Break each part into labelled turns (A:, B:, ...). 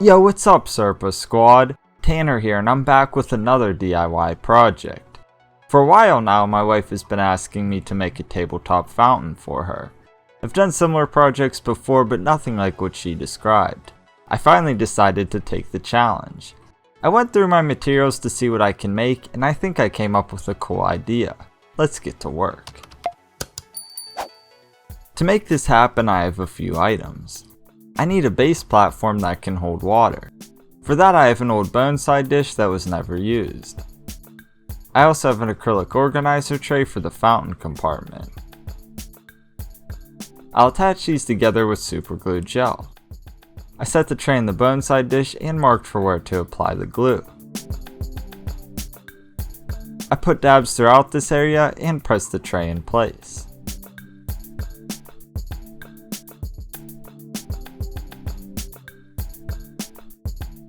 A: Yo, what's up, Serpa Squad? Tanner here, and I'm back with another DIY project. For a while now, my wife has been asking me to make a tabletop fountain for her. I've done similar projects before, but nothing like what she described. I finally decided to take the challenge. I went through my materials to see what I can make, and I think I came up with a cool idea. Let's get to work. To make this happen, I have a few items. I need a base platform that can hold water. For that, I have an old bone-side dish that was never used. I also have an acrylic organizer tray for the fountain compartment. I'll attach these together with super glue gel. I set the tray in the bone-side dish and marked for where to apply the glue. I put dabs throughout this area and press the tray in place.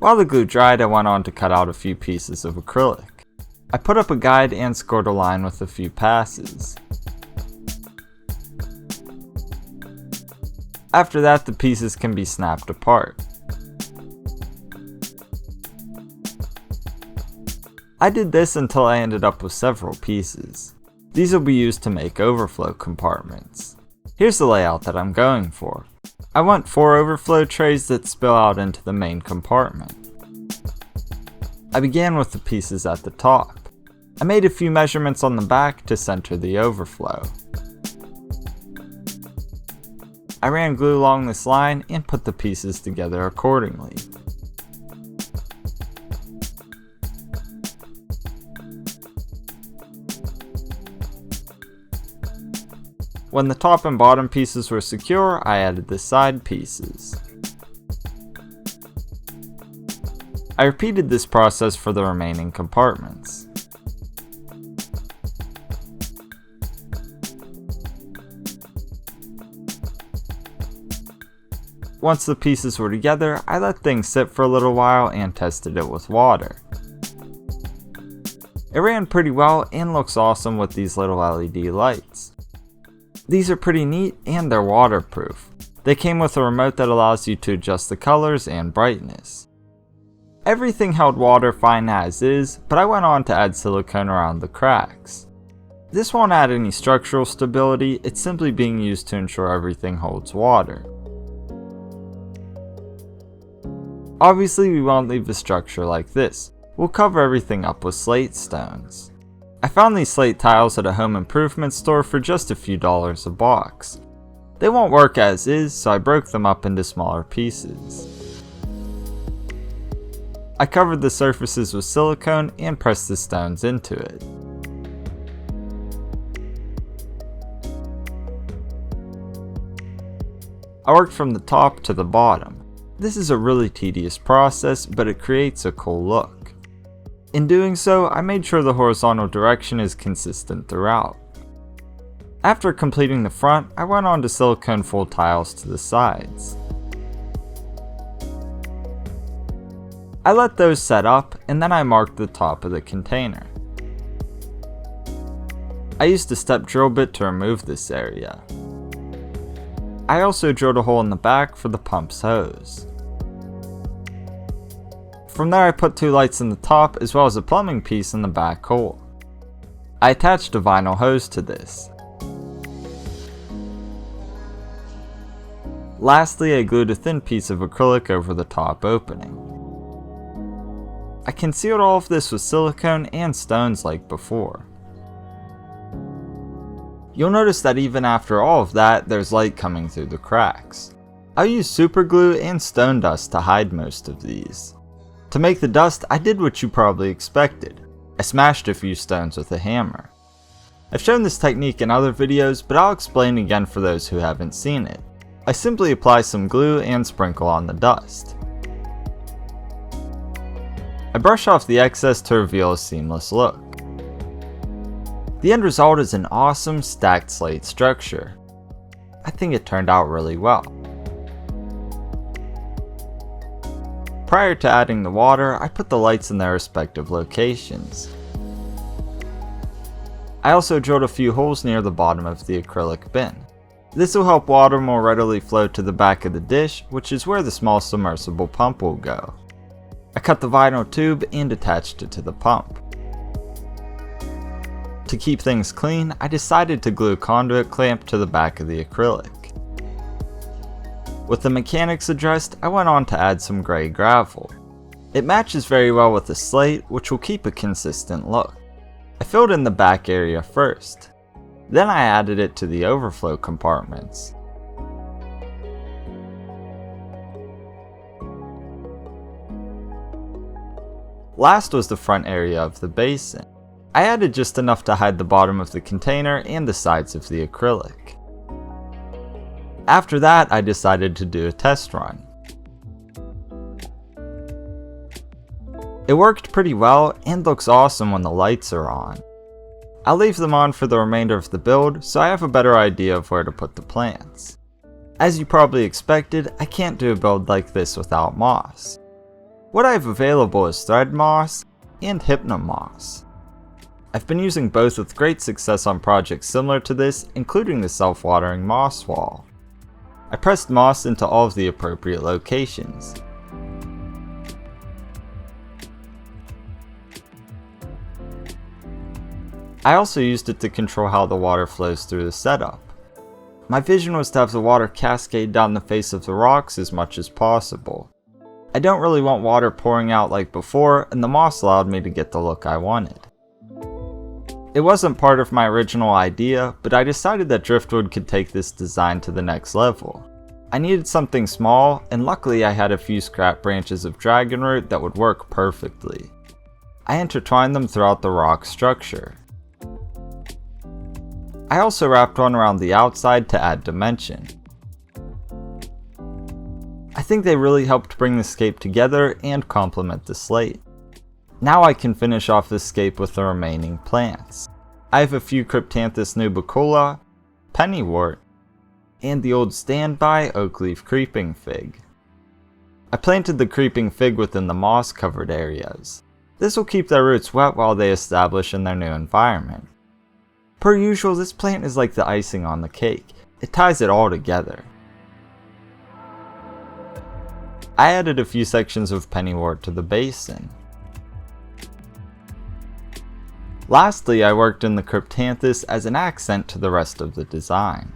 A: While the glue dried, I went on to cut out a few pieces of acrylic. I put up a guide and scored a line with a few passes. After that, the pieces can be snapped apart. I did this until I ended up with several pieces. These will be used to make overflow compartments. Here's the layout that I'm going for. I want 4 overflow trays that spill out into the main compartment. I began with the pieces at the top. I made a few measurements on the back to center the overflow. I ran glue along this line and put the pieces together accordingly. When the top and bottom pieces were secure, I added the side pieces. I repeated this process for the remaining compartments. Once the pieces were together, I let things sit for a little while and tested it with water. It ran pretty well and looks awesome with these little LED lights. These are pretty neat and they're waterproof. They came with a remote that allows you to adjust the colors and brightness. Everything held water fine as is, but I went on to add silicone around the cracks. This won't add any structural stability, it's simply being used to ensure everything holds water. Obviously, we won't leave the structure like this. We'll cover everything up with slate stones. I found these slate tiles at a home improvement store for just a few dollars a box. They won't work as is, so I broke them up into smaller pieces. I covered the surfaces with silicone and pressed the stones into it. I worked from the top to the bottom. This is a really tedious process, but it creates a cool look. In doing so, I made sure the horizontal direction is consistent throughout. After completing the front, I went on to silicone full tiles to the sides. I let those set up, and then I marked the top of the container. I used a step drill bit to remove this area. I also drilled a hole in the back for the pump's hose. From there, I put 2 lights in the top as well as a plumbing piece in the back hole. I attached a vinyl hose to this. Lastly, I glued a thin piece of acrylic over the top opening. I concealed all of this with silicone and stones like before. You'll notice that even after all of that, there's light coming through the cracks. I'll use super glue and stone dust to hide most of these. To make the dust, I did what you probably expected. I smashed a few stones with a hammer. I've shown this technique in other videos, but I'll explain again for those who haven't seen it. I simply apply some glue and sprinkle on the dust. I brush off the excess to reveal a seamless look. The end result is an awesome stacked slate structure. I think it turned out really well. Prior to adding the water, I put the lights in their respective locations. I also drilled a few holes near the bottom of the acrylic bin. This will help water more readily flow to the back of the dish, which is where the small submersible pump will go. I cut the vinyl tube and attached it to the pump. To keep things clean, I decided to glue a conduit clamp to the back of the acrylic. With the mechanics addressed, I went on to add some gray gravel. It matches very well with the slate, which will keep a consistent look. I filled in the back area first. Then I added it to the overflow compartments. Last was the front area of the basin. I added just enough to hide the bottom of the container and the sides of the acrylic. After that, I decided to do a test run. It worked pretty well and looks awesome when the lights are on. I'll leave them on for the remainder of the build so I have a better idea of where to put the plants. As you probably expected, I can't do a build like this without moss. What I have available is thread moss and hypno moss. I've been using both with great success on projects similar to this, including the self-watering moss wall. I pressed moss into all of the appropriate locations. I also used it to control how the water flows through the setup. My vision was to have the water cascade down the face of the rocks as much as possible. I don't really want water pouring out like before, and the moss allowed me to get the look I wanted. It wasn't part of my original idea, but I decided that driftwood could take this design to the next level. I needed something small, and luckily I had a few scrap branches of dragonroot that would work perfectly. I intertwined them throughout the rock structure. I also wrapped one around the outside to add dimension. I think they really helped bring the scape together and complement the slate. Now I can finish off this scape with the remaining plants. I have a few Cryptanthus nubicula, pennywort, and the old standby oakleaf creeping fig. I planted the creeping fig within the moss covered areas. This will keep their roots wet while they establish in their new environment. Per usual, this plant is like the icing on the cake. It ties it all together. I added a few sections of pennywort to the basin. Lastly, I worked in the Cryptanthus as an accent to the rest of the design.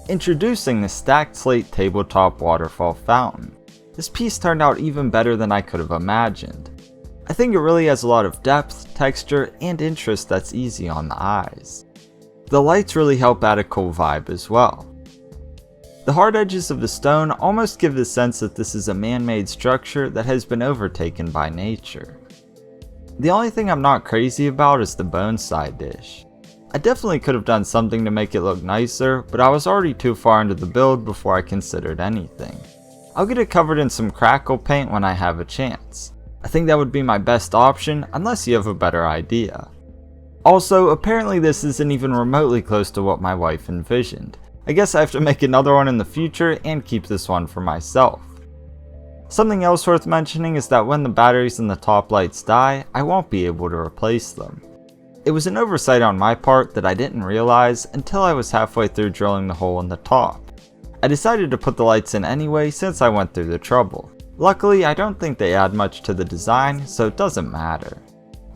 A: Introducing the stacked slate tabletop waterfall fountain. This piece turned out even better than I could have imagined. I think it really has a lot of depth, texture, and interest that's easy on the eyes. The lights really help add a cool vibe as well. The hard edges of the stone almost give the sense that this is a man-made structure that has been overtaken by nature. The only thing I'm not crazy about is the bone side dish. I definitely could have done something to make it look nicer, but I was already too far into the build before I considered anything. I'll get it covered in some crackle paint when I have a chance. I think that would be my best option unless you have a better idea. Also, apparently this isn't even remotely close to what my wife envisioned. I guess I have to make another one in the future and keep this one for myself. Something else worth mentioning is that when the batteries in the top lights die, I won't be able to replace them. It was an oversight on my part that I didn't realize until I was halfway through drilling the hole in the top. I decided to put the lights in anyway since I went through the trouble. Luckily, I don't think they add much to the design, so it doesn't matter.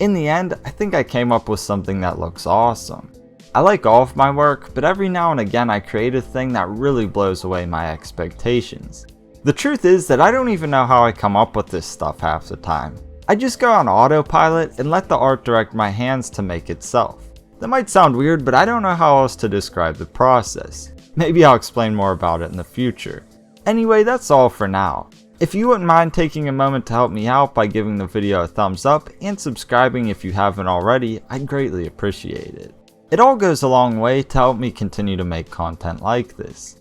A: In the end, I think I came up with something that looks awesome. I like all of my work, but every now and again I create a thing that really blows away my expectations. The truth is that I don't even know how I come up with this stuff half the time. I just go on autopilot and let the art direct my hands to make itself. That might sound weird, but I don't know how else to describe the process. Maybe I'll explain more about it in the future. Anyway, that's all for now. If you wouldn't mind taking a moment to help me out by giving the video a thumbs up and subscribing if you haven't already, I'd greatly appreciate it. It all goes a long way to help me continue to make content like this.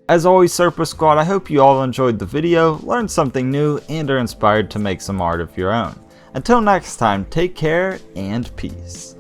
A: As always, Serpa Squad, I hope you all enjoyed the video, learned something new, and are inspired to make some art of your own. Until next time, take care and peace.